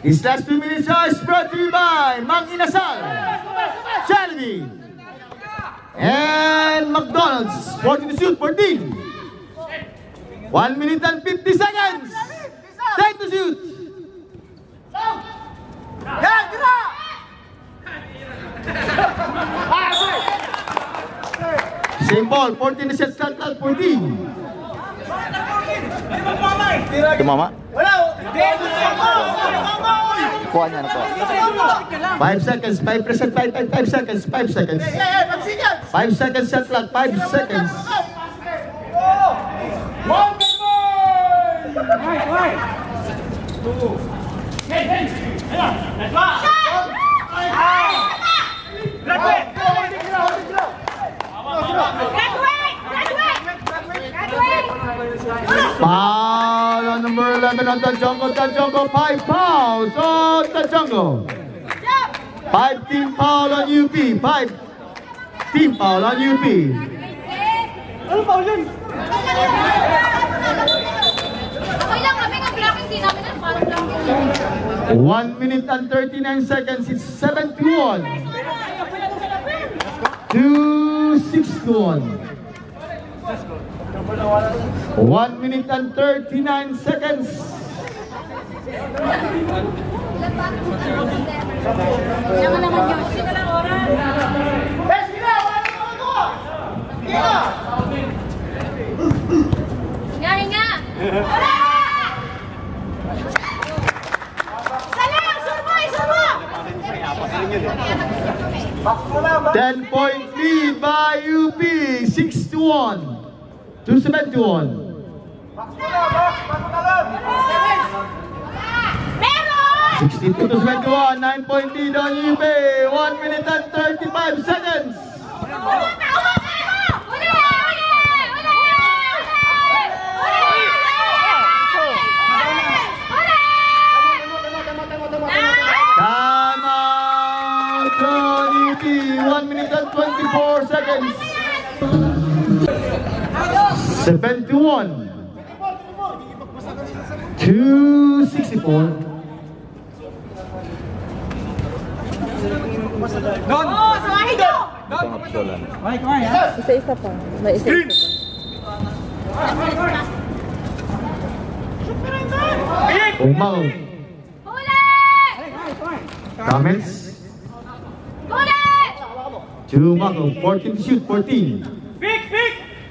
These last 2 minutes are brought to you by Mang Inasal, Jollibee, and McDonald's. 14 to shoot, 14. 1 minute and 50 seconds. 10 to shoot. Same ball, 14 to shoot, start at 14. Tumama? Kuha niya na po. 5 seconds, 5%, 5 seconds, 5 seconds. 5 seconds shot clock, 5 seconds. Foul on number 11 on Tajongo. Tajongo, 5 fouls on Tajongo. 5 team foul on UP. 5 team foul on UP. Ano pa yun? Okay lang kami, nag-blocking din namin yan. Parang blocking. 1 minute and 39 seconds. It's 7-1. 2-6-1. 1 minute and 39 seconds. Kailangan naman yun. Sige lang oras. Hinga! Salang! Surmoy! 10-point lead by UP. 6-1. 2-7-1. Meron! 62 to 21, 9-point lead on UP. 1 minute and 35 seconds. Time out on UP. 1 minute and 24 seconds. 71. 264. Isa-isa pa. May isa-isa pa. Umao. Huli! Comments? Huli! To Mako. 14 to shoot. 14.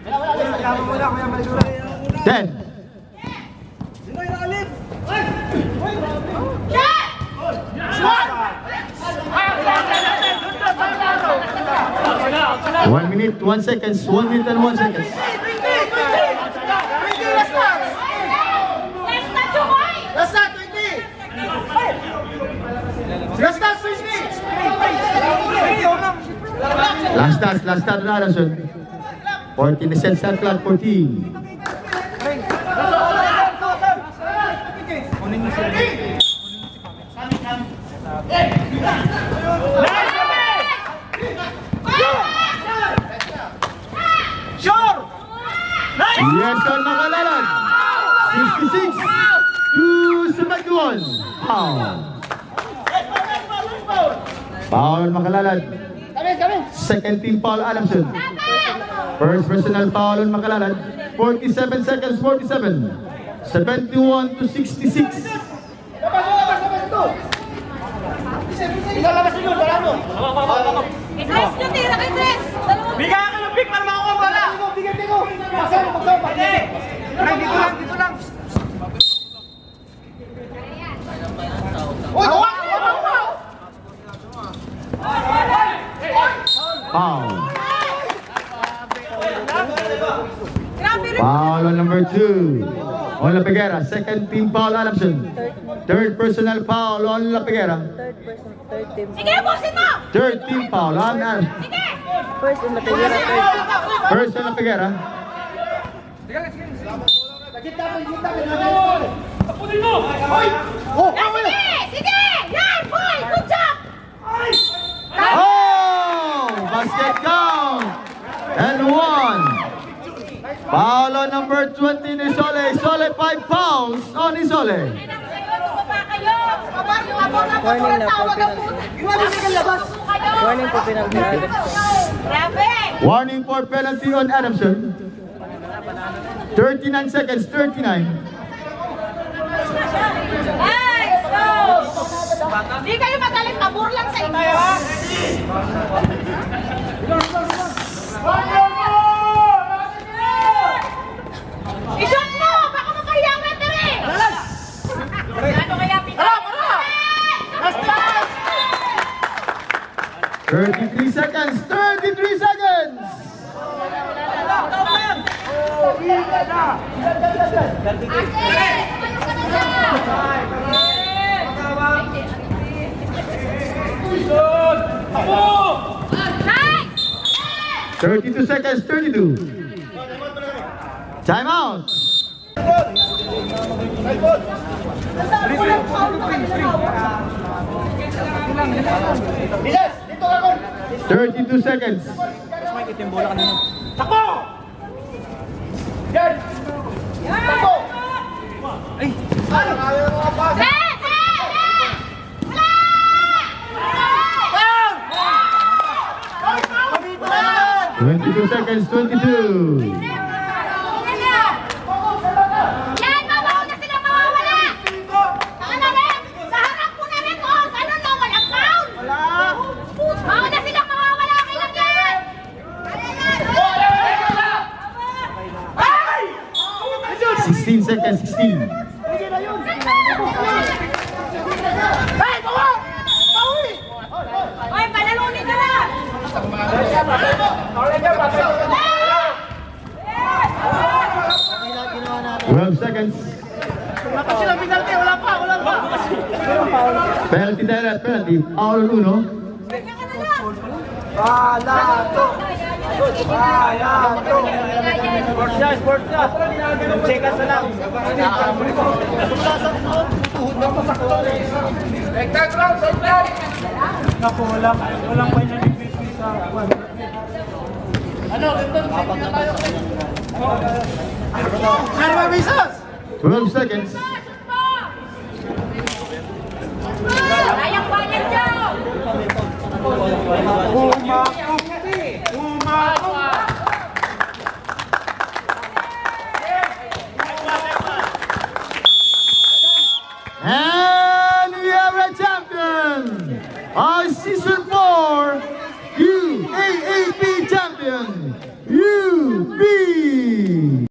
Kailangan mo na, Kuya Maydura. 10. Sino yung alim? 1 minute, 1 seconds. 1 minute and 1 seconds. Last na, Last touch na Adamson. 14 cents shot clock. 14. Yes, sir, Makalalan. 66 to 71. Foul. Foul, Makalalan. Second team foul, Adamson. First personal foul on Makalalan. 47 seconds, 47. 71 to 66. Idris, yung tira kay Idris. Bigyan ka ng pick para makakuha ang bola. Hindi. Dito lang. Foul. Grabe rin. Foul on number 2. On La Peguera. Second team foul, Adamson. Third personal foul on La Peguera. Third team. Sige, busin mo! Third team foul on Sige! First in the Peguera, third team. first on La Peguera. Sige! Yan! Boy! Good job! Oh! Basket count! And 1. Foul on number 20 ni Sole. Sole 5 fouls on ni Sole. Warning na po penalty. Warning po penalty na Adamson. Grabe! Warning for penalty on Adamson. 39 seconds, 39. Ay! Hindi kayo magaling, pabor lang sa inyo. Isot mo! Baka makahiya ang referee! Ano kaya pinag- 33 seconds, 33 seconds! Nice! 32 seconds, 32. Time out. Bilas! Dito ka, Kon! 32 seconds. Takbo! Yan! Takbo! Ay! Ano? Ayaw mo nga pa! Yes! Yes! Wala! 22 seconds, 22. Yan! Mawawala sila mawawala! Ano rin? Sa harap ko na rin! Oh, ganun lang! Walang foul! Mawawala sila mawawala! Okay lang yan! 16 seconds, 16. Ay, panalunin ka na! 12 seconds. Dapat sila penalty! Wala pa! Penalty dahil penalty. Foul on uno. Balato! Sports na! Check us na lang! Naku, walang pinalig sa Ano ba, Bisas? 12 seconds. Sayang bayad dyan! And we have a champion, our Season 4 UAAP champion, UB.